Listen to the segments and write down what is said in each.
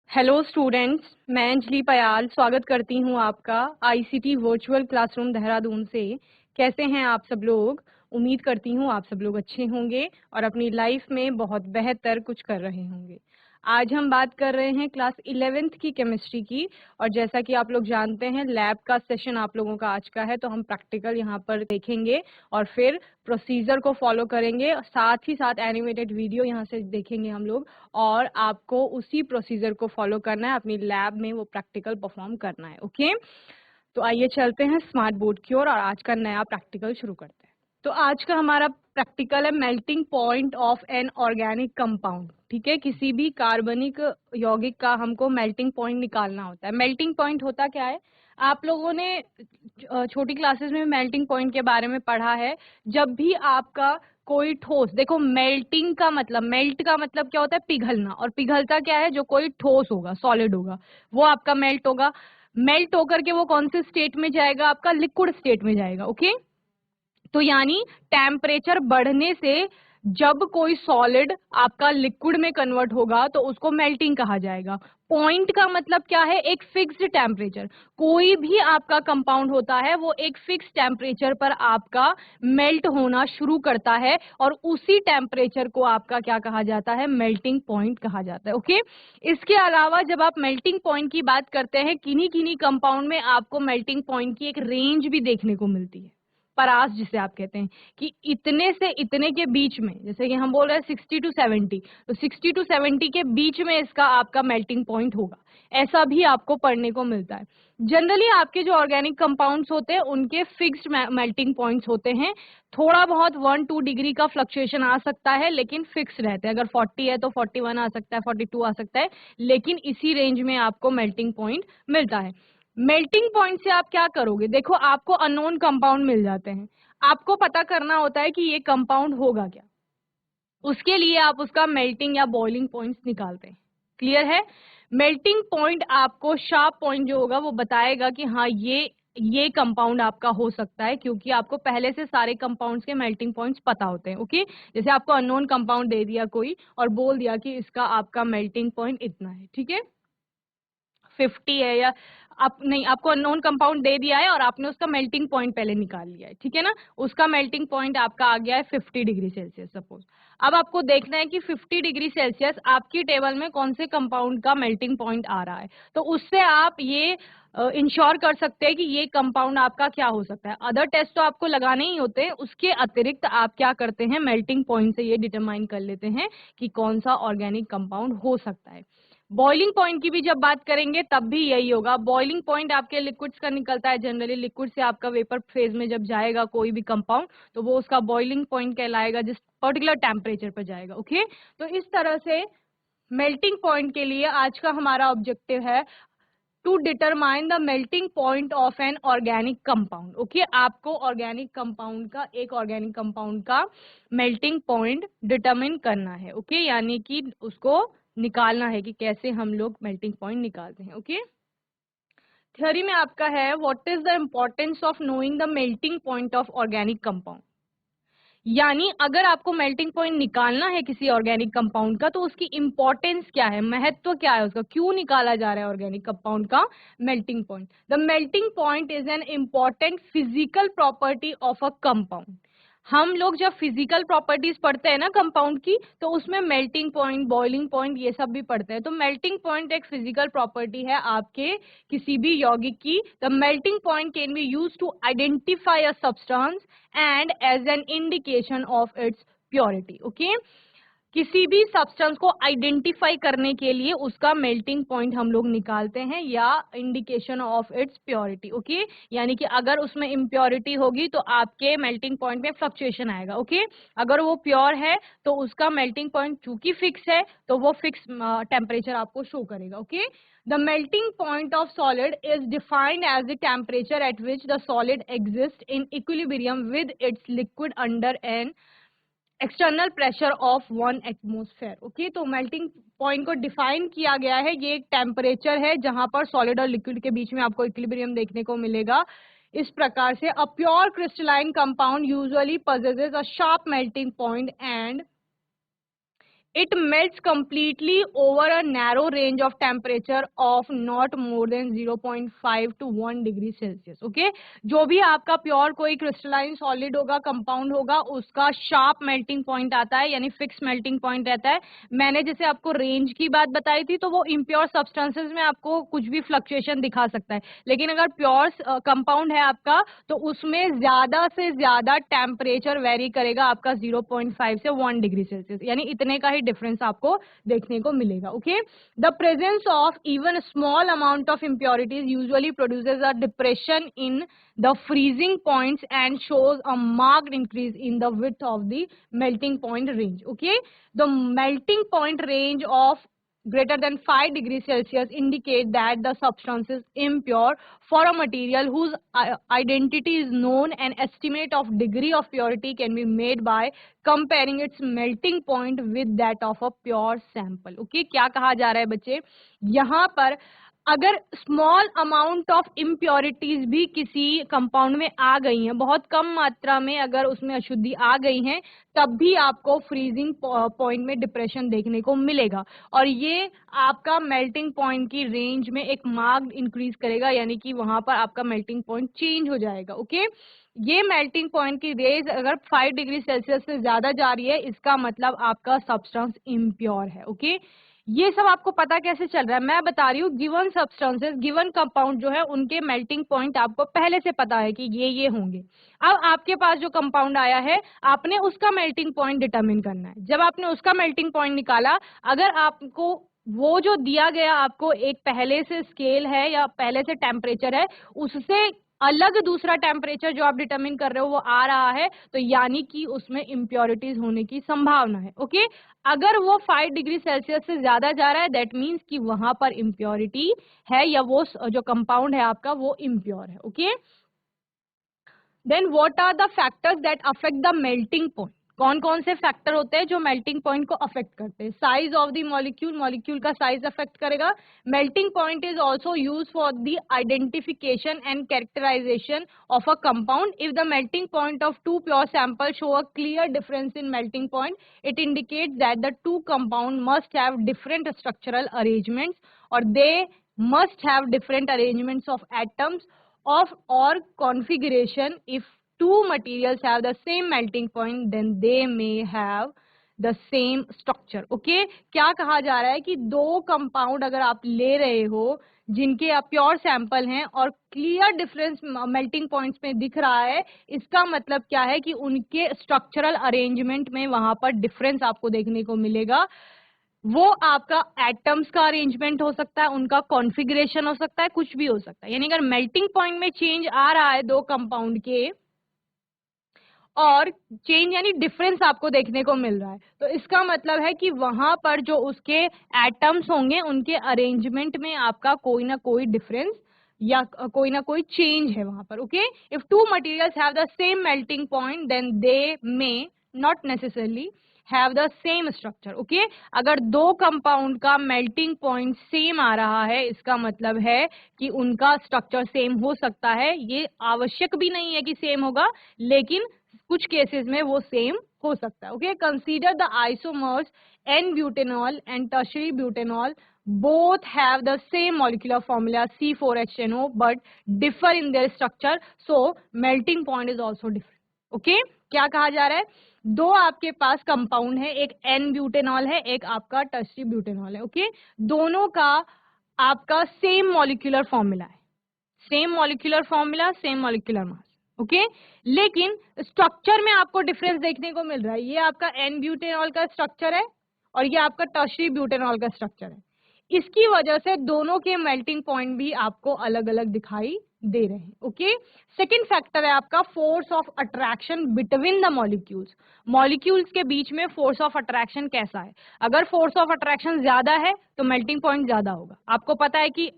Hello students, मैं अंजलि पयाल स्वागत करती हूं आपका आईसीटी वर्चुअल क्लासरूम देहरादून से। कैसे हैं आप सब लोग? उम्मीद करती हूं आप सब लोग अच्छे होंगे और अपनी लाइफ में बहुत बेहतर कुछ कर रहे होंगे। आज हम बात कर रहे हैं क्लास 11th की केमिस्ट्री की, और जैसा कि आप लोग जानते हैं लैब का सेशन आप लोगों का आज का है, तो हम प्रैक्टिकल यहाँ पर देखेंगे और फिर प्रोसीजर को फॉलो करेंगे, साथ ही साथ एनिमेटेड वीडियो यहाँ से देखेंगे हम लोग, और आपको उसी प्रोसीजर को फॉलो करना है, अपनी लैब में वो प्रैक्टिकल परफॉर्म करना है। ओके, तो आइए चलते हैं स्मार्ट बोर्ड की ओर और आज का नया प्रैक्टिकल शुरू करते हैं। तो आज का हमारा प्रैक्टिकल है melting point of an organic compound. ठीक है, किसी भी कार्बनिक यौगिक का हमको मेल्टिंग पॉइंट निकालना होता है। मेल्टिंग पॉइंट होता क्या है? आप लोगों ने छोटी क्लासेस में मेल्टिंग पॉइंट के बारे में पढ़ा है। जब भी आपका कोई ठोस, देखो मेल्टिंग का मतलब, मेल्ट का मतलब क्या होता है? पिघलना। और पिघलता क्या है? जो कोई ठोस होगा, सॉलिड होगा, वो आपका मेल्ट होगा। मेल्ट होकर के वो कौन से स्टेट में जाएगा? आपका लिक्विड स्टेट में जाएगा। ओके, तो यानी टेम्परेचर बढ़ने से जब कोई सॉलिड आपका लिक्विड में कन्वर्ट होगा तो उसको मेल्टिंग कहा जाएगा। पॉइंट का मतलब क्या है? एक फिक्स्ड टेम्परेचर। कोई भी आपका कंपाउंड होता है वो एक फिक्स टेम्परेचर पर आपका मेल्ट होना शुरू करता है, और उसी टेम्परेचर को आपका क्या कहा जाता है? मेल्टिंग पॉइंट कहा जाता है। ओके, इसके अलावा जब आप मेल्टिंग पॉइंट की बात करते हैं, किन्हीं किन्हीं कंपाउंड में आपको मेल्टिंग पॉइंट की एक रेंज भी देखने को मिलती है, परास जिसे आप कहते हैं, कि इतने से इतने के बीच में, जैसे कि हम बोल रहे हैं 60 टू 70, तो 60 टू 70 के बीच में इसका आपका मेल्टिंग पॉइंट होगा। ऐसा भी आपको पढ़ने को मिलता है। जनरली आपके जो ऑर्गेनिक कंपाउंड्स होते हैं उनके फिक्स्ड मेल्टिंग पॉइंट्स होते हैं। थोड़ा बहुत 1-2 डिग्री का फ्लक्चुएशन आ सकता है, लेकिन फिक्स रहते हैं। अगर 40 है तो 41 आ सकता है, 42 आ सकता है, लेकिन इसी रेंज में आपको मेल्टिंग पॉइंट मिलता है। मेल्टिंग पॉइंट से आप क्या करोगे? देखो, आपको अननोन कंपाउंड मिल जाते हैं, आपको पता करना होता है कि ये कंपाउंड होगा क्या। उसके लिए आप उसका मेल्टिंग या बॉइलिंग पॉइंट्स निकालते हैं। क्लियर है? मेल्टिंग पॉइंट आपको शार्प पॉइंट जो होगा वो बताएगा कि हाँ ये कंपाउंड आपका हो सकता है, क्योंकि आपको पहले से सारे कंपाउंड्स के मेल्टिंग पॉइंट्स पता होते हैं। ओके, जैसे आपको अननोन कंपाउंड दे दिया कोई और बोल दिया कि इसका आपका मेल्टिंग पॉइंट इतना है, ठीक है, 50 है, या आप नहीं, आपको अननोन कंपाउंड दे दिया है और आपने उसका मेल्टिंग पॉइंट पहले निकाल लिया है, ठीक है ना। उसका मेल्टिंग पॉइंट आपका आ गया है 50 डिग्री सेल्सियस सपोज। अब आपको देखना है कि 50 डिग्री सेल्सियस आपकी टेबल में कौन से कंपाउंड का मेल्टिंग पॉइंट आ रहा है, तो उससे आप ये इंश्योर कर सकते हैं कि ये कंपाउंड आपका क्या हो सकता है। अदर टेस्ट तो आपको लगाने ही होते हैं, उसके अतिरिक्त आप क्या करते हैं? मेल्टिंग पॉइंट से ये डिटरमाइन कर लेते हैं कि कौन सा ऑर्गेनिक कंपाउंड हो सकता है। बॉइलिंग पॉइंट की भी जब बात करेंगे तब भी यही होगा। बॉइलिंग पॉइंट आपके लिक्विड्स का निकलता है, जनरली लिक्विड से आपका वेपर फेज में जब जाएगा कोई भी कंपाउंड, तो वो उसका बॉइलिंग पॉइंट कहलाएगा, जिस पर्टिकुलर टेम्परेचर पर जाएगा। ओके, तो इस तरह से मेल्टिंग पॉइंट के लिए आज का हमारा ऑब्जेक्टिव है to determine the melting point of an organic compound. Okay, आपको ऑर्गेनिक कंपाउंड का, एक ऑर्गेनिक कंपाउंड का मेल्टिंग पॉइंट डिटरमिन करना है। ओके, यानी कि उसको निकालना है कि कैसे हम लोग मेल्टिंग पॉइंट निकालते हैं। ओके, थ्योरी में आपका है what is the importance of knowing the melting point of organic compound. यानी अगर आपको मेल्टिंग पॉइंट निकालना है किसी ऑर्गेनिक कंपाउंड का, तो उसकी इंपॉर्टेंस क्या है, महत्व क्या है उसका, क्यों निकाला जा रहा है ऑर्गेनिक कंपाउंड का melting point. The melting point is an important physical property of a compound. हम लोग जब फिजिकल प्रॉपर्टीज पढ़ते हैं ना कंपाउंड की, तो उसमें मेल्टिंग पॉइंट, बॉइलिंग पॉइंट, ये सब भी पढ़ते हैं। तो मेल्टिंग पॉइंट एक फिजिकल प्रॉपर्टी है आपके किसी भी यौगिक की। The melting point can be use to identify a substance and as an indication of its purity. Okay, किसी भी सब्सटेंस को आइडेंटिफाई करने के लिए उसका मेल्टिंग पॉइंट हम लोग निकालते हैं, या indication of its purity. Okay, यानी कि अगर उसमें इम्प्योरिटी होगी तो आपके मेल्टिंग पॉइंट में फ्लक्चुएशन आएगा। ओके, अगर वो प्योर है तो उसका मेल्टिंग पॉइंट चूंकि फिक्स है तो वो फिक्स टेम्परेचर आपको शो करेगा। Okay, the melting point of solid is defined as the temperature at which the solid exist in equilibrium with its liquid under an external pressure of 1 atmosphere. Okay, तो melting point को define किया गया है, ये एक temperature है जहां पर सॉलिड और लिक्विड के बीच में आपको इक्विलिब्रियम देखने को मिलेगा। इस प्रकार से a pure crystalline compound usually possesses a sharp melting point and it melts completely over a narrow range of temperature of not more than 0.5 to 1 degree Celsius. Okay, जो भी आपका प्योर कोई क्रिस्टलाइन सॉलिड होगा, compound होगा, उसका sharp melting point आता है, यानी फिक्स मेल्टिंग पॉइंट रहता है। मैंने जैसे आपको रेंज की बात बताई थी, तो वो इम्प्योर सब्सटेंसेस में आपको कुछ भी फ्लक्चुएशन दिखा सकता है, लेकिन अगर प्योर कंपाउंड है आपका, तो उसमें ज्यादा से ज्यादा टेम्परेचर वेरी करेगा आपका 0.5 से 1 डिग्री सेल्सियस, यानी इतने का ही डिफरेंस आपको देखने को मिलेगा। Okay, the presence of even small amount of impurities usually produces a depression in the freezing points and shows a marked increase in the width of the melting point range. Okay, the melting point range of greater than 5 degrees Celsius indicate that the substance is impure. For a material whose identity is known, an estimate of degree of purity can be made by comparing its melting point with that of a pure sample. Okay, क्या कहा जा रहा है बच्चे, यहाँ पर अगर small amount of impurities भी किसी कंपाउंड में आ गई हैं, बहुत कम मात्रा में अगर उसमें अशुद्धि आ गई है, तब भी आपको फ्रीजिंग पॉइंट में डिप्रेशन देखने को मिलेगा, और ये आपका मेल्टिंग पॉइंट की रेंज में एक मार्क्ड इंक्रीज करेगा, यानी कि वहां पर आपका मेल्टिंग पॉइंट चेंज हो जाएगा। ओके, ये मेल्टिंग पॉइंट की रेंज अगर 5 डिग्री सेल्सियस से ज्यादा जा रही है, इसका मतलब आपका सब्सटेंस इम्प्योर है। ओके, ये सब आपको पता कैसे चल रहा है, मैं बता रही हूँ। गिवन सब्सटेंसेस, गिवन कंपाउंड जो है, उनके मेल्टिंग पॉइंट आपको पहले से पता है कि ये होंगे। अब आपके पास जो कंपाउंड आया है, आपने उसका मेल्टिंग पॉइंट डिटरमिन करना है। जब आपने उसका मेल्टिंग पॉइंट निकाला, अगर आपको वो जो दिया गया आपको एक पहले से स्केल है या पहले से टेम्परेचर है, उससे अलग दूसरा टेम्परेचर जो आप डिटरमिन कर रहे हो वो आ रहा है, तो यानी कि उसमें इम्प्योरिटीज होने की संभावना है। ओके, अगर वो 5 डिग्री सेल्सियस से ज्यादा जा रहा है, दैट मीन्स कि वहां पर इम्प्योरिटी है, या वो जो कंपाउंड है आपका वो इम्प्योर है। Okay, then what are the factors that affect the melting point, कौन कौन से फैक्टर होते हैं जो मेल्टिंग पॉइंट को अफेक्ट करते हैं। Size of the molecule, molecule का साइज अफेक्ट करेगा। Melting point is also use for the identification and characterization of a compound. If the melting point of two pure sample show a clear difference in melting point, it indicates that the two compound must have different structural arrangements, और they must have different arrangements of atoms of or configuration. If two materials have the same melting point, then they may have the same structure. Okay, क्या कहा जा रहा है कि दो compound अगर आप ले रहे हो जिनके आप प्योर सैंपल हैं और क्लियर डिफरेंस मेल्टिंग पॉइंट्स में दिख रहा है, इसका मतलब क्या है कि उनके स्ट्रक्चरल अरेंजमेंट में वहां पर डिफरेंस आपको देखने को मिलेगा। वो आपका एटम्स का अरेंजमेंट हो सकता है, उनका कॉन्फ़िगरेशन हो सकता है, कुछ भी हो सकता है। यानी अगर मेल्टिंग पॉइंट में चेंज आ रहा है दो कंपाउंड के, और चेंज यानी डिफरेंस आपको देखने को मिल रहा है, तो इसका मतलब है कि वहां पर जो उसके एटम्स होंगे उनके अरेंजमेंट में आपका कोई ना कोई डिफरेंस या कोई ना कोई चेंज है वहां पर। Okay, if two materials have the same melting point, then they may not necessarily have the same structure. Okay, अगर दो कंपाउंड का मेल्टिंग पॉइंट सेम आ रहा है, इसका मतलब है कि उनका स्ट्रक्चर सेम हो सकता है। ये आवश्यक भी नहीं है कि सेम होगा, लेकिन कुछ केसेस में वो सेम हो सकता है। Okay, consider the isomers n butanol and tertiary butanol, both have the same molecular formula C4HNO but differ in their structure, so melting point is also different. Okay, क्या कहा जा रहा है, दो आपके पास कंपाउंड है, एक एन ब्यूटेनॉल है, एक आपका टर्शियरी ब्यूटेनॉल है। ओके, दोनों का आपका सेम मॉलिक्यूलर फॉर्मूला है, same molecular formula, same molecular mass. Okay, लेकिन स्ट्रक्चर में आपको डिफरेंस देखने को मिल रहा है। ये आपका एन ब्यूटेनॉल का स्ट्रक्चर है और ये आपका टर्शियरी ब्यूटेनॉल का स्ट्रक्चर है। इसकी वजह से दोनों के मेल्टिंग पॉइंट भी आपको अलग अलग दिखाई दे रहे हैं। ओके, सेकंड फैक्टर है आपका force of attraction between the molecules. Molecules के बीच में फोर्स ऑफ अट्रैक्शन कैसा है, अगर फोर्स ऑफ अट्रैक्शन ज्यादा है तो मेल्टिंग पॉइंट ज्यादा होगा। आपको पता है कि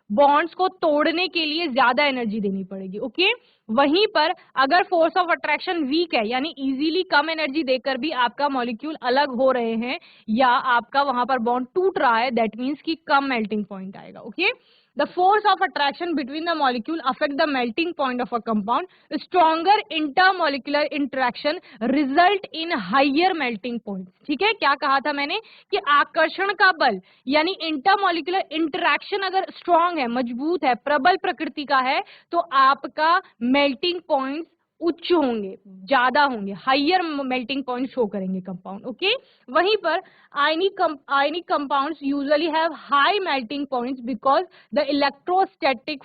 बॉन्ड्स को तोड़ने के लिए ज्यादा एनर्जी देनी पड़ेगी। ओके, वहीं पर अगर फोर्स ऑफ अट्रैक्शन वीक है, यानी इजीली कम एनर्जी देकर भी आपका मॉलिक्यूल अलग हो रहे हैं या आपका वहां पर बॉन्ड टूट रहा है, दैट मीन्स कि कम मेल्टिंग पॉइंट आएगा। Okay, The force of attraction between the molecule affect the melting point of a compound. Stronger intermolecular interaction result in higher melting points. ठीक है, क्या कहा था मैंने कि आकर्षण का बल यानी इंटरमोलिकुलर इंटरेक्शन अगर स्ट्रांग है, मजबूत है, प्रबल प्रकृति का है, तो आपका मेल्टिंग पॉइंट उच्च होंगे, ज्यादा होंगे, हाइयर मेल्टिंग पॉइंट शो करेंगे कंपाउंड. ओके, वहीं पर ionic compounds usually have high melting points because the electrostatic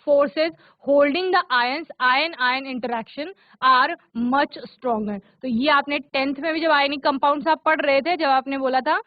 forces holding the ions ion interaction are much stronger. तो ये आपने 10th में भी जब आयनिक कंपाउंड्स आप पढ़ रहे थे, जब आपने बोला था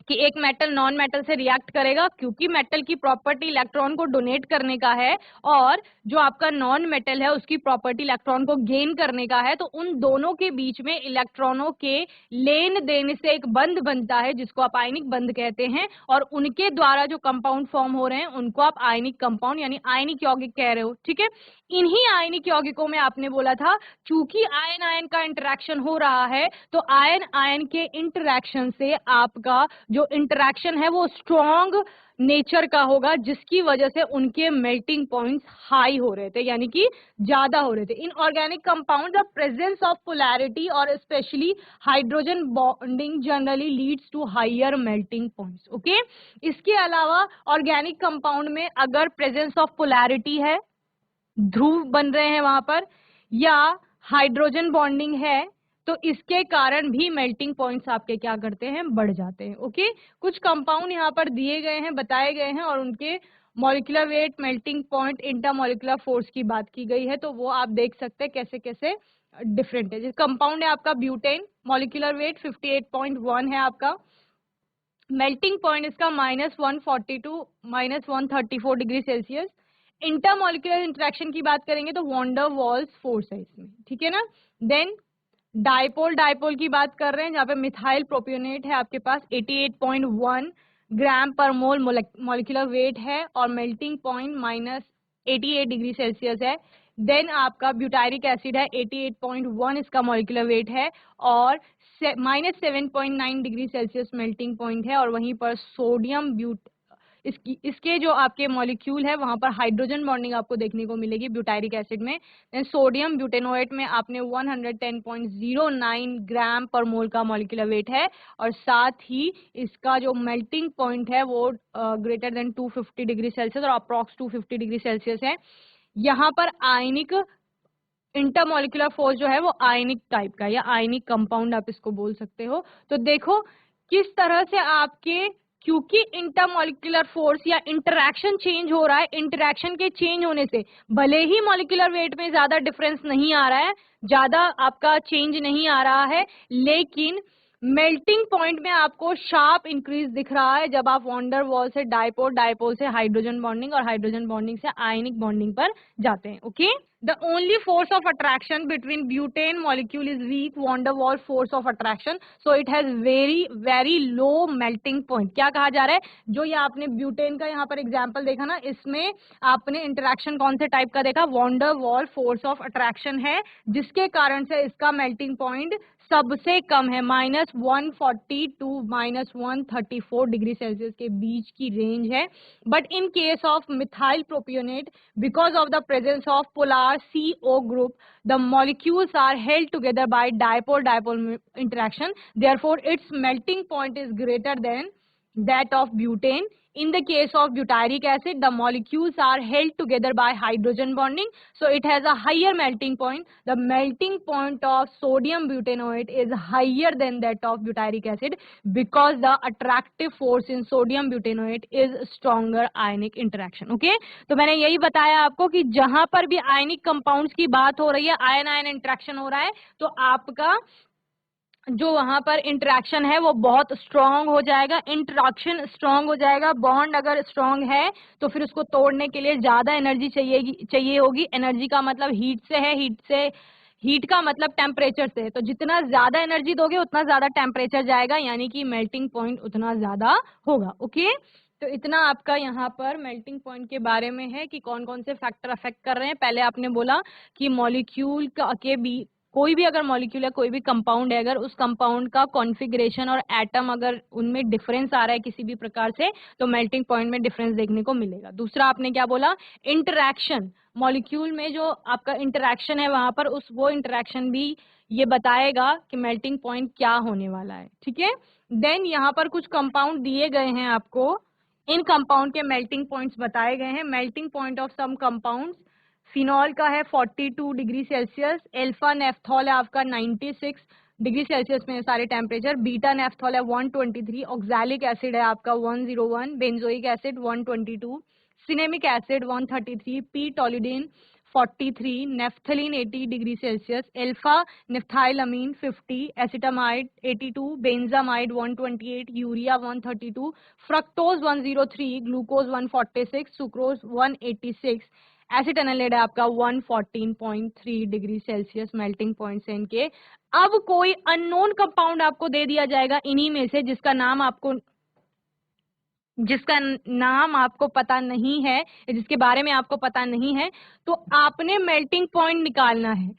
कि एक मेटल नॉन मेटल से रिएक्ट करेगा, क्योंकि मेटल की प्रॉपर्टी इलेक्ट्रॉन को डोनेट करने का है और जो आपका नॉन मेटल है उसकी प्रॉपर्टी इलेक्ट्रॉन को गेन करने का है, तो उन दोनों के बीच में इलेक्ट्रॉनों के लेन देन से एक बंध बनता है जिसको आप आयनिक बंध कहते हैं, और उनके द्वारा जो कंपाउंड फॉर्म हो रहे हैं उनको आप आयनिक कंपाउंड यानी आयनिक यौगिक कह रहे हो. ठीक है, इन्हीं आयनिक यौगिकों में आपने बोला था चूंकि आयन आयन का इंटरेक्शन हो रहा है, तो आयन आयन के इंटरेक्शन से आपका जो इंटरेक्शन है वो स्ट्रॉन्ग नेचर का होगा, जिसकी वजह से उनके मेल्टिंग पॉइंट्स हाई हो रहे थे, यानी कि ज्यादा हो रहे थे. In organic compound the presence of polarity और specially hydrogen bonding generally leads to higher melting points. Okay, इसके अलावा ऑर्गेनिक कंपाउंड में अगर प्रेजेंस ऑफ पोलैरिटी है, ध्रुव बन रहे हैं वहां पर, या हाइड्रोजन बॉन्डिंग है, तो इसके कारण भी मेल्टिंग पॉइंट्स आपके क्या करते हैं, बढ़ जाते हैं. ओके, कुछ कंपाउंड यहाँ पर दिए गए हैं, बताए गए हैं, और उनके molecular weight, melting point, intermolecular force की बात की गई है, तो वो आप देख सकते हैं कैसे कैसे डिफरेंट है. कंपाउंड है आपका ब्यूटेन, मॉलिक्यूलर वेट 58.1 है आपका, मेल्टिंग पॉइंट इसका -142 -134 डिग्री सेल्सियस. इंटरमॉलिक्यूलर इंटरेक्शन की बात करेंगे तो वॉन्डर वॉल्स फोर्स है इसमें. ठीक है ना. देन डाइपोल, डाइपोल की बात कर रहे हैं जहाँ पे मिथाइल प्रोपियोनेट है आपके पास, 88.1 ग्राम पर मोल मॉलिक्यूलर वेट है और मेल्टिंग पॉइंट -88 डिग्री सेल्सियस है. देन आपका ब्यूटायरिक एसिड है, 88.1 इसका मॉलिक्यूलर वेट है और -7.9 डिग्री सेल्सियस मेल्टिंग पॉइंट है. और वहीं पर सोडियम इसके जो आपके मॉलिक्यूल है वहां पर हाइड्रोजन बॉन्डिंग आपको देखने को मिलेगी ब्यूटायरिक एसिड में. देन सोडियम ब्यूटेनोएट में आपने 110.09 ग्राम पर मोल का मॉलिक्यूलर वेट है और साथ ही इसका जो मेल्टिंग पॉइंट है वो ग्रेटर देन 250 डिग्री सेल्सियस और अप्रॉक्स 250 डिग्री सेल्सियस है. यहाँ पर आयनिक इंटरमॉलिक्यूलर फोर्स जो है वो आयनिक टाइप का या आयनिक कंपाउंड आप इसको बोल सकते हो. तो देखो किस तरह से आपके, क्योंकि इंटरमॉलिक्यूलर फोर्स या इंटरेक्शन चेंज हो रहा है, इंटरेक्शन के चेंज होने से भले ही मॉलिक्यूलर वेट में ज्यादा डिफरेंस नहीं आ रहा है, ज्यादा आपका चेंज नहीं आ रहा है, लेकिन मेल्टिंग पॉइंट में आपको शार्प इंक्रीज दिख रहा है जब आप वॉन्डर वॉल से डाइपोल, डाइपोल से हाइड्रोजन बॉन्डिंग और हाइड्रोजन बॉन्डिंग से आयनिक बॉन्डिंग पर जाते हैं. Okay, the only force of attraction between butane molecule is weak van der Waals force of attraction, so it has very very low melting point. क्या कहा जा रहा है, जो ये आपने ब्यूटेन का यहाँ पर एग्जाम्पल देखा ना, इसमें आपने इंटरेक्शन कौन से टाइप का देखा, van der Waals force of attraction है, जिसके कारण से इसका मेल्टिंग पॉइंट सबसे कम है, -140 टू -134 डिग्री सेल्सियस के बीच की रेंज है. But in case of methyl propionate, because of the presence of polar CO group, the molecules are held together by dipole-dipole interaction, therefore its melting point is greater than that of butane. In the case of butyric acid, the molecules are held together by hydrogen bonding, so it has a higher melting point. The melting point of sodium butanoate is higher than that of butyric acid because the attractive force in sodium butanoate is stronger ionic interaction. Okay, तो मैंने यही बताया आपको कि जहां पर भी ionic compounds की बात हो रही है, आयन आयन इंटरेक्शन हो रहा है, तो आपका जो वहां पर इंटरेक्शन है वो बहुत स्ट्रांग हो जाएगा, इंटरेक्शन स्ट्रांग हो जाएगा. बॉन्ड अगर स्ट्रांग है तो फिर उसको तोड़ने के लिए ज्यादा एनर्जी चाहिए होगी. एनर्जी का मतलब हीट से है, हीट का मतलब टेम्परेचर से है, तो जितना ज्यादा एनर्जी दोगे उतना ज्यादा टेम्परेचर जाएगा, यानी कि मेल्टिंग पॉइंट उतना ज्यादा होगा. ओके, तो इतना आपका यहाँ पर मेल्टिंग पॉइंट के बारे में है कि कौन कौन से फैक्टर अफेक्ट कर रहे हैं. पहले आपने बोला कि मॉलिक्यूल के कोई भी अगर मॉलिक्यूल है, कोई भी कंपाउंड है, अगर उस कंपाउंड का कॉन्फ़िगरेशन और एटम अगर उनमें डिफरेंस आ रहा है किसी भी प्रकार से, तो मेल्टिंग पॉइंट में डिफरेंस देखने को मिलेगा। दूसरा आपने क्या बोला, इंटरैक्शन, मॉलिक्यूल में जो आपका इंटरैक्शन है वहां पर वो इंटरैक्शन भी ये बताएगा कि मेल्टिंग पॉइंट क्या होने वाला है, ठीक है। देन यहाँ पर कुछ कंपाउंड दिए गए हैं आपको, इन कंपाउंड के मेल्टिंग पॉइंट्स बताए गए हैं। Melting point of some compounds, phenol का है 42 डिग्री सेल्सियस, एल्फा नेफ्थॉल है आपका 96 डिग्री सेल्सियस में सारे टेम्परेचर, बीटा नेफ्थॉल है 123, ऑक्सैलिक एसिड है आपका 101, benzoic acid 122, cinnamic acid 133, P toluidine 43, naphthalene 80 degree Celsius, alpha naphthylamine 50, acetamide 82, benzamide 128, urea 132, fructose 103, glucose 146, sucrose 186, acetylate है आपका 114.3 डिग्री सेल्सियस मेल्टिंग पॉइंट्स है इनके। अब कोई अननोन कंपाउंड आपको दे दिया जाएगा इन्हीं में से जिसका नाम आपको पता नहीं है, जिसके बारे में आपको पता नहीं है, तो आपने मेल्टिंग पॉइंट निकालना है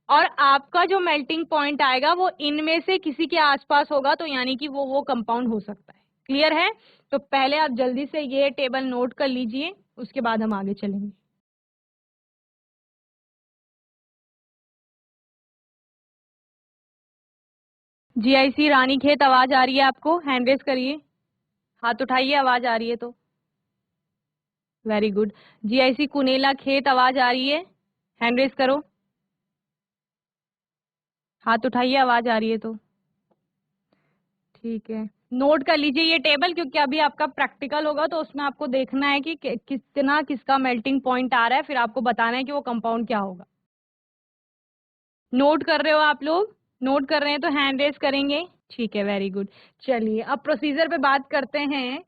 और आपका जो मेल्टिंग पॉइंट आएगा वो इनमें से किसी के आसपास होगा, तो यानी कि वो कंपाउंड हो सकता है। क्लियर है? तो पहले आप जल्दी से ये टेबल नोट कर लीजिए, उसके बाद हम आगे चलेंगे। जीआईसी रानीखेत, आवाज आ रही है आपको? हैंड रेज करिए, हाथ उठाइए, आवाज आ रही है तो। Very good. जीआईसी कुनेला खेत, आवाज आ रही है? हैंड रेज करो, हाथ उठाइए, आवाज आ रही है तो। ठीक है, नोट कर लीजिए ये टेबल, क्योंकि अभी आपका प्रैक्टिकल होगा तो उसमें आपको देखना है कि कितना किसका मेल्टिंग पॉइंट आ रहा है, फिर आपको बताना है कि वो कंपाउंड क्या होगा। नोट कर रहे हो आप लोग? नोट कर रहे हैं तो हैंड रेज करेंगे। ठीक है, वेरी गुड। चलिए अब प्रोसीजर पे बात करते हैं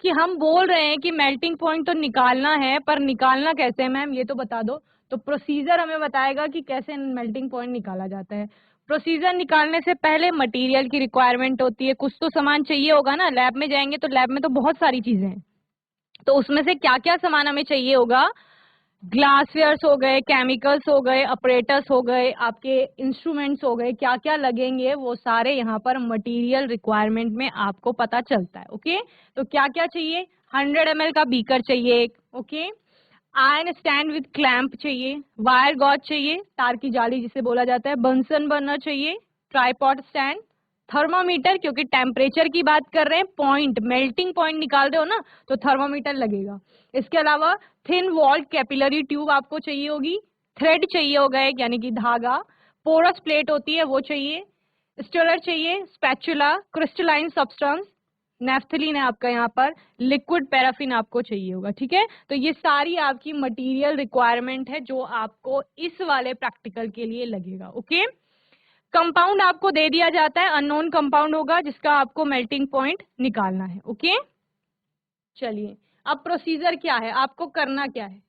कि हम बोल रहे हैं कि मेल्टिंग पॉइंट तो निकालना है, पर निकालना कैसे है मैम, ये तो बता दो। तो प्रोसीजर हमें बताएगा कि कैसे मेल्टिंग पॉइंट निकाला जाता है। प्रोसीजर निकालने से पहले मटेरियल की रिक्वायरमेंट होती है, कुछ तो सामान चाहिए होगा ना। लैब में जाएंगे तो लैब में तो बहुत सारी चीजें हैं, तो उसमें से क्या क्या सामान हमें चाहिए होगा? ग्लासवेयर्स हो गए, केमिकल्स हो गए, ऑपरेटर्स हो गए, आपके इंस्ट्रूमेंट्स हो गए, क्या क्या लगेंगे वो सारे यहाँ पर मटेरियल रिक्वायरमेंट में आपको पता चलता है। ओके, तो क्या क्या चाहिए? 100 ml का बीकर चाहिए एक, okay. Iron stand with clamp चाहिए, वायर गॉज चाहिए, तार की जाली जिसे बोला जाता है, बंसन बर्नर चाहिए, ट्राईपॉड स्टैंड, थर्मामीटर, क्योंकि टेम्परेचर की बात कर रहे हैं, पॉइंट मेल्टिंग पॉइंट निकाल रहे हो ना, तो थर्मामीटर लगेगा। इसके अलावा थिन वॉल्ड कैपिलरी ट्यूब आपको चाहिए होगी, थ्रेड चाहिए होगा एक, यानी कि धागा, पोरस प्लेट होती है वो चाहिए, स्टिरर चाहिए, स्पैचुला, क्रिस्टलाइन सब्सटेंस, नेफ्थलीन है आपका यहाँ पर, लिक्विड पैराफिन आपको चाहिए होगा। ठीक है, तो ये सारी आपकी मटेरियल रिक्वायरमेंट है जो आपको इस वाले प्रैक्टिकल के लिए लगेगा। ओके, कंपाउंड आपको दे दिया जाता है, अननोन कंपाउंड होगा जिसका आपको मेल्टिंग पॉइंट निकालना है। ओके, चलिए अब प्रोसीजर क्या है, आपको करना क्या है?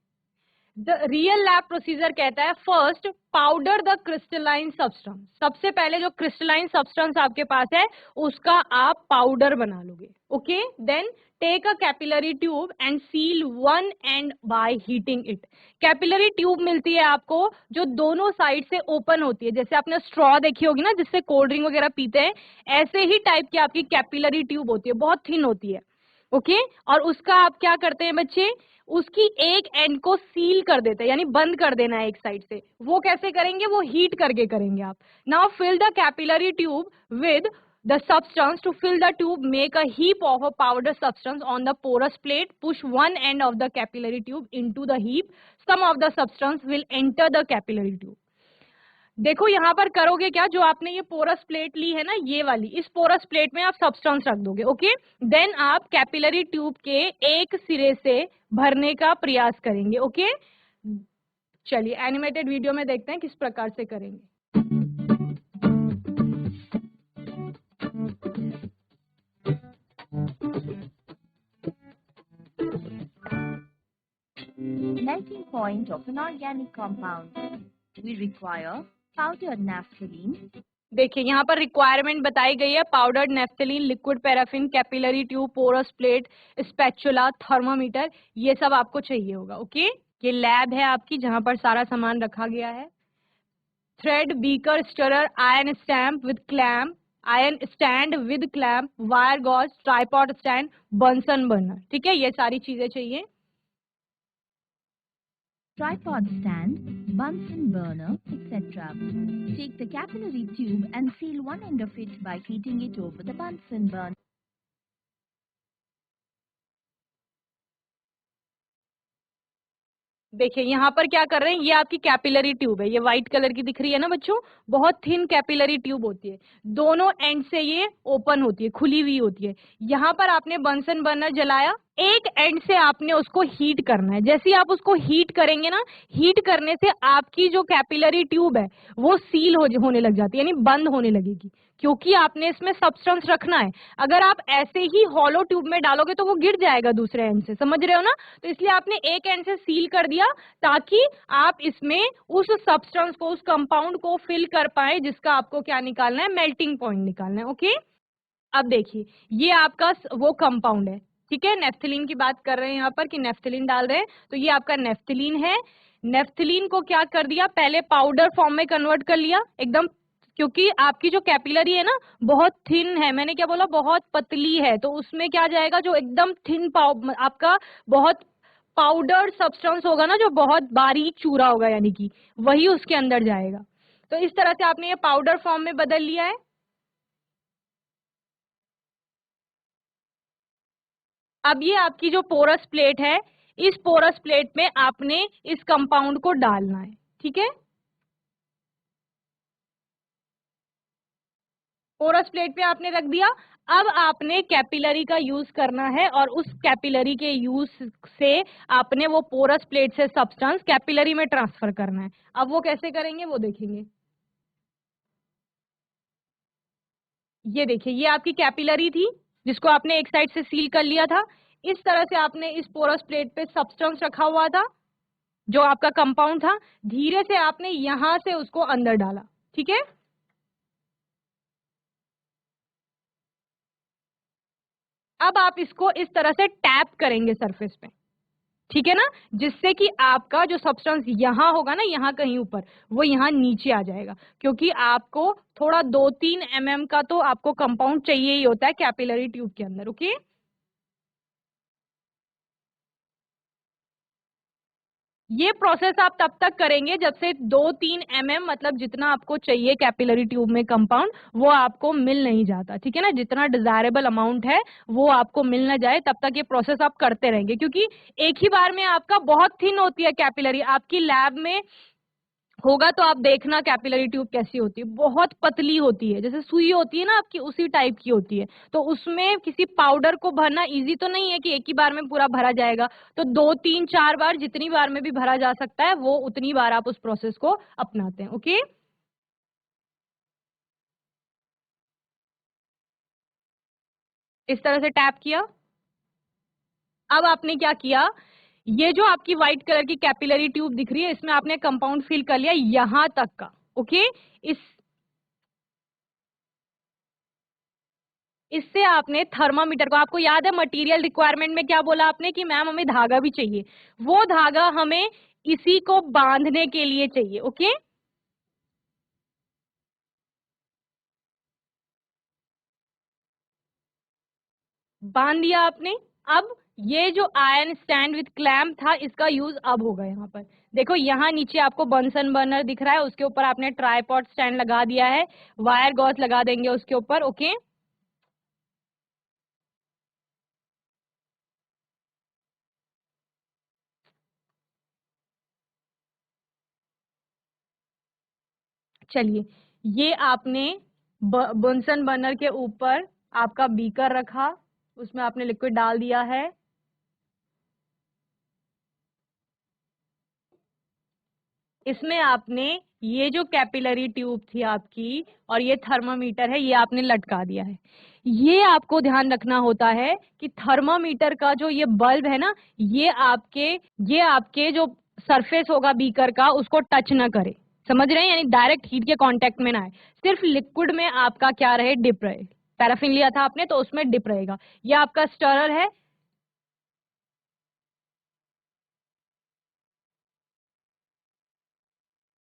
द रियल लैब प्रोसीजर कहता है, first powder the crystalline substance. सबसे पहले जो क्रिस्टलाइन सब्सटेंस आपके पास है उसका आप पाउडर बना लोगे। Okay, then take a capillary tube and seal one end by heating it. Capillary tube मिलती है आपको जो दोनों साइड से ओपन होती है, जैसे आपने स्ट्रॉ देखी होगी ना जिससे कोल्ड ड्रिंक वगैरह पीते हैं, ऐसे ही टाइप की आपकी कैपिलरी ट्यूब होती है, बहुत थिन होती है। ओके, और उसका आप क्या करते हैं बच्चे, उसकी एक एंड को सील कर देते हैं, यानी बंद कर देना है एक साइड से। वो कैसे करेंगे? वो हीट करके करेंगे आप। Now fill the capillary tube with the substance. To fill the tube, make a heap of a powder substance on the porous plate. Push one end of the capillary tube into the heap. Some of the substance will enter the capillary tube. देखो यहाँ पर करोगे क्या, जो आपने ये porous plate ली है ना, ये वाली, इस पोरस प्लेट में आप सब्सटेंस रख दोगे। ओके, देन आप कैपिलरी ट्यूब के एक सिरे से भरने का प्रयास करेंगे। ओके, चलिए एनिमेटेड वीडियो में देखते हैं किस प्रकार से करेंगे। Melting point of an organic compound. We require powdered naphthalene. देखिए यहाँ पर रिक्वायरमेंट बताई गई है, powdered naphthalene, liquid paraffin, capillary tube, porous plate, spatula, thermometer, ये सब आपको चाहिए होगा। ओके, ये लैब है आपकी जहां पर सारा सामान रखा गया है। Thread, beaker, stirrer, iron stand with clamp, iron stand with clamp, wire gauze, tripod stand, Bunsen burner. ठीक है, ये सारी चीजें चाहिए। Tripod stand, Bunsen burner, etc. Take the capillary tube and seal one end of it by heating it over the Bunsen burner. देखिए यहाँ पर क्या कर रहे हैं, ये आपकी कैपिलरी ट्यूब है, ये व्हाइट कलर की दिख रही है ना बच्चों, बहुत थिन कैपिलरी ट्यूब होती है, दोनों एंड से ये ओपन होती है, खुली हुई होती है। यहाँ पर आपने बंसन बर्नर जलाया, एक एंड से आपने उसको हीट करना है। जैसे ही आप उसको हीट करेंगे ना, हीट करने से आपकी जो कैपिलरी ट्यूब है वो सील होने लग जाती है, यानी बंद होने लगेगी, क्योंकि आपने इसमें सब्सटेंस रखना है। अगर आप ऐसे ही हॉलो ट्यूब में डालोगे तो वो गिर जाएगा दूसरे एंड से, समझ रहे हो ना। तो इसलिए आपने एक एंड से सील कर दिया ताकि आप इसमें उस सब्सटेंस को, उस कंपाउंड को फिल कर पाए जिसका आपको क्या निकालना है, मेल्टिंग पॉइंट निकालना है। ओके, अब देखिए ये आपका वो कंपाउंड है, ठीक है, नेफ्थलीन की बात कर रहे हैं यहाँ पर कि नेफ्थलीन डाल रहे हैं, तो ये आपका नेफ्थलीन है। नेफ्थलीन को क्या कर दिया, पहले पाउडर फॉर्म में कन्वर्ट कर लिया एकदम, क्योंकि आपकी जो कैपिलरी है ना बहुत थिन है, मैंने क्या बोला, बहुत पतली है, तो उसमें क्या जाएगा, जो एकदम थिन आपका बहुत पाउडर सब्सटेंस होगा ना, जो बहुत बारीक चूरा होगा, यानी कि वही उसके अंदर जाएगा। तो इस तरह से आपने ये पाउडर फॉर्म में बदल लिया है। अब ये आपकी जो पोरस प्लेट है, इस पोरस प्लेट में आपने इस कंपाउंड को डालना है, ठीक है। पोरस प्लेट पे आपने रख दिया। अब आपने कैपिलरी का यूज करना है और उस कैपिलरी के यूज से आपने वो पोरस प्लेट से सब्सटेंस कैपिलरी में ट्रांसफर करना है। अब वो कैसे करेंगे वो देखेंगे। ये देखिए, ये आपकी कैपिलरी थी जिसको आपने एक साइड से सील कर लिया था। इस तरह से आपने इस पोरस प्लेट पे सब्सटेंस रखा हुआ था जो आपका कंपाउंड था, धीरे से आपने यहां से उसको अंदर डाला, ठीक है। अब आप इसको इस तरह से टैप करेंगे सरफेस पे, ठीक है ना, जिससे कि आपका जो सब्सटेंस यहां होगा ना, यहां कहीं ऊपर, वो यहां नीचे आ जाएगा, क्योंकि आपको थोड़ा 2-3 mm का तो आपको कंपाउंड चाहिए ही होता है कैपिलरी ट्यूब के अंदर। ओके, ये प्रोसेस आप तब तक करेंगे जब से 2-3 mm, मतलब जितना आपको चाहिए कैपिलरी ट्यूब में कंपाउंड, वो आपको मिल नहीं जाता, ठीक है ना, जितना डिजायरेबल अमाउंट है वो आपको मिल ना जाए, तब तक ये प्रोसेस आप करते रहेंगे। क्योंकि एक ही बार में आपका बहुत थिन होती है कैपिलरी, आपकी लैब में होगा तो आप देखना कैपिलरी ट्यूब कैसी होती है, बहुत पतली होती है, जैसे सुई होती है ना आपकी, उसी टाइप की होती है। तो उसमें किसी पाउडर को भरना इजी तो नहीं है कि एक ही बार में पूरा भरा जाएगा, तो 2-3-4 बार, जितनी बार में भी भरा जा सकता है वो उतनी बार आप उस प्रोसेस को अपनाते हैं। ओके, इस तरह से टैप किया। अब आपने क्या किया, ये जो आपकी व्हाइट कलर की कैपिलरी ट्यूब दिख रही है, इसमें आपने कंपाउंड फिल कर लिया यहां तक का। ओके, इस इससे आपने थर्मामीटर को, आपको याद है मटेरियल रिक्वायरमेंट में क्या बोला आपने कि मैम हमें धागा भी चाहिए, वो धागा हमें इसी को बांधने के लिए चाहिए। ओके, बांध दिया आपने। अब ये जो आयन स्टैंड विद क्लैम्प था, इसका यूज अब होगा। यहाँ पर देखो, यहाँ नीचे आपको बंसन बर्नर दिख रहा है, उसके ऊपर आपने ट्राइपॉड स्टैंड लगा दिया है, वायर गॉज लगा देंगे उसके ऊपर। ओके, चलिए, ये आपने बंसन बर्नर के ऊपर आपका बीकर रखा, उसमें आपने लिक्विड डाल दिया है। इसमें आपने ये जो कैपिलरी ट्यूब थी आपकी और ये थर्मामीटर है, ये आपने लटका दिया है। ये आपको ध्यान रखना होता है कि थर्मामीटर का जो ये बल्ब है ना, ये आपके जो सरफेस होगा बीकर का, उसको टच ना करे, समझ रहे हैं, यानी डायरेक्ट हीट के कांटेक्ट में ना आए, सिर्फ लिक्विड में आपका क्या रहे, डिप रहे। पैराफिन लिया था आपने तो उसमें डिप रहेगा। ये आपका स्टरर है,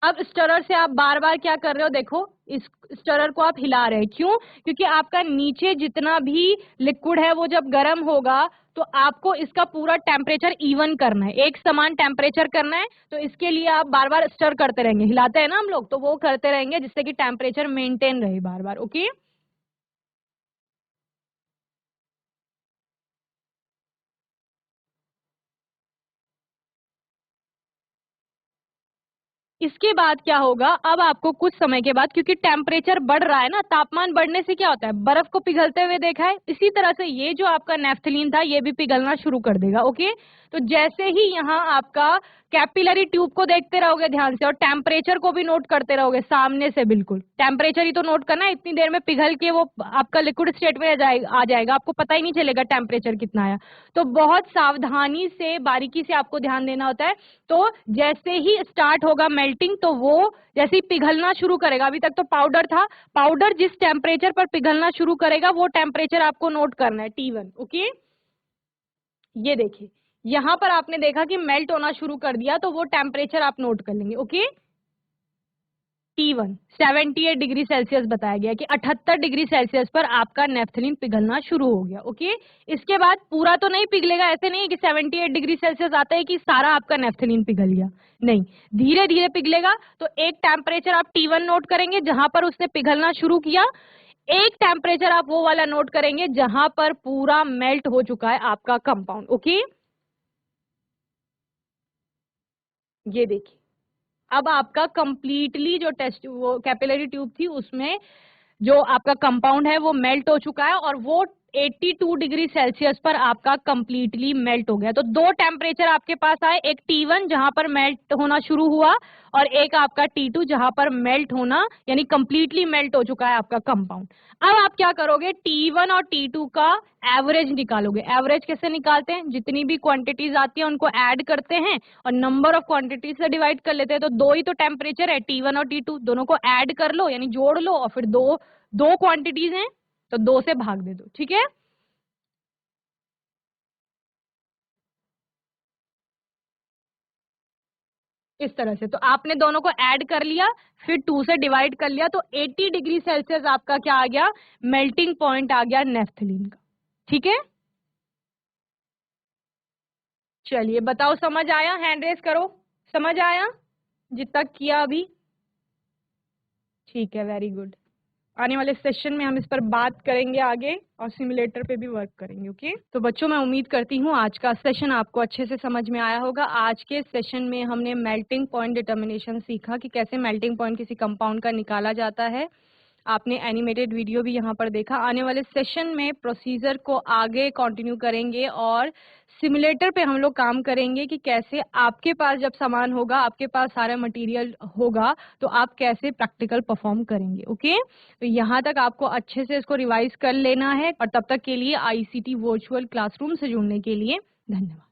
अब स्टरर से आप बार बार क्या कर रहे हो, देखो इस स्टरर को आप हिला रहे हैं, क्यों? क्योंकि आपका नीचे जितना भी लिक्विड है वो जब गर्म होगा तो आपको इसका पूरा टेम्परेचर इवन करना है, एक समान टेम्परेचर करना है। तो इसके लिए आप बार बार स्टर करते रहेंगे, हिलाते हैं ना हम लोग, तो वो करते रहेंगे जिससे कि टेम्परेचर मेंटेन रहे बार बार। ओके, इसके बाद क्या होगा, अब आपको कुछ समय के बाद, क्योंकि टेम्परेचर बढ़ रहा है ना, तापमान बढ़ने से क्या होता है, बर्फ को पिघलते हुए देखा है, इसी तरह से ये जो आपका नेफ्थलीन था ये भी पिघलना शुरू कर देगा। ओके, तो जैसे ही यहाँ आपका कैपिलरी ट्यूब को देखते रहोगे ध्यान से और टेम्परेचर को भी नोट करते रहोगे सामने से, बिल्कुल टेम्परेचर ही तो नोट करना है, इतनी देर में पिघल के वो आपका लिक्विड स्टेट में आ जाएगा, आपको पता ही नहीं चलेगा टेम्परेचर कितना आया। तो बहुत सावधानी से बारीकी से आपको ध्यान देना होता है। तो जैसे ही स्टार्ट होगा मेल्टिंग तो वो जैसे ही पिघलना शुरू करेगा, अभी तक तो पाउडर था, पाउडर जिस टेम्परेचर पर पिघलना शुरू करेगा वो टेम्परेचर आपको नोट करना है, T1। ओके, ये देखिए यहां पर आपने देखा कि मेल्ट होना शुरू कर दिया, तो वो टेम्परेचर आप नोट कर लेंगे। ओके, T1 78 डिग्री सेल्सियस बताया गया कि 78 डिग्री सेल्सियस पर आपका नेफ्थलीन पिघलना शुरू हो गया। ओके, इसके बाद पूरा तो नहीं पिघलेगा, ऐसे नहीं है कि 78 डिग्री सेल्सियस आता है कि सारा आपका नेफ्थलीन पिघल गया, नहीं, धीरे धीरे पिघलेगा। तो एक टेम्परेचर आप T1 नोट करेंगे जहां पर उसने पिघलना शुरू किया, एक टेम्परेचर आप वो वाला नोट करेंगे जहां पर पूरा मेल्ट हो चुका है आपका कंपाउंड। ओके, ये देखिए अब आपका कंप्लीटली जो टेस्ट वो कैपिलरी ट्यूब थी उसमें जो आपका कंपाउंड है वो मेल्ट हो चुका है और वो 82 डिग्री सेल्सियस पर आपका कंप्लीटली मेल्ट हो गया। तो दो टेम्परेचर आपके पास आए, एक T1 जहां पर मेल्ट होना शुरू हुआ और एक आपका T2 जहां पर मेल्ट होना यानी कंप्लीटली मेल्ट हो चुका है आपका कंपाउंड। अब आप क्या करोगे, T1 और T2 का एवरेज निकालोगे। एवरेज कैसे निकालते हैं, जितनी भी क्वांटिटीज आती है उनको ऐड करते हैं और नंबर ऑफ क्वांटिटीज से डिवाइड कर लेते हैं। तो दो ही तो टेम्परेचर है, T1 और T2, दोनों को ऐड कर लो यानी जोड़ लो और फिर दो दो क्वांटिटीज हैं तो दो से भाग दे दो। ठीक है, इस तरह से तो आपने दोनों को ऐड कर लिया, फिर 2 से डिवाइड कर लिया, तो 80 डिग्री सेल्सियस आपका क्या आ गया, मेल्टिंग पॉइंट आ गया नेफ्थलीन का। ठीक है, चलिए बताओ समझ आया, हैंड रेस करो, समझ आया जितना किया अभी? ठीक है, वेरी गुड। आने वाले सेशन में हम इस पर बात करेंगे आगे और सिमुलेटर पे भी वर्क करेंगे। ओके, तो बच्चों मैं उम्मीद करती हूँ आज का सेशन आपको अच्छे से समझ में आया होगा। आज के सेशन में हमने मेल्टिंग पॉइंट डिटर्मिनेशन सीखा कि कैसे मेल्टिंग पॉइंट किसी कंपाउंड का निकाला जाता है। आपने एनिमेटेड वीडियो भी यहाँ पर देखा। आने वाले सेशन में प्रोसीजर को आगे कंटिन्यू करेंगे और सिमुलेटर पे हम लोग काम करेंगे कि कैसे आपके पास जब सामान होगा, आपके पास सारा मटेरियल होगा, तो आप कैसे प्रैक्टिकल परफॉर्म करेंगे। ओके, तो यहाँ तक आपको अच्छे से इसको रिवाइज कर लेना है और तब तक के लिए आईसीटी वर्चुअल क्लासरूम से जुड़ने के लिए धन्यवाद।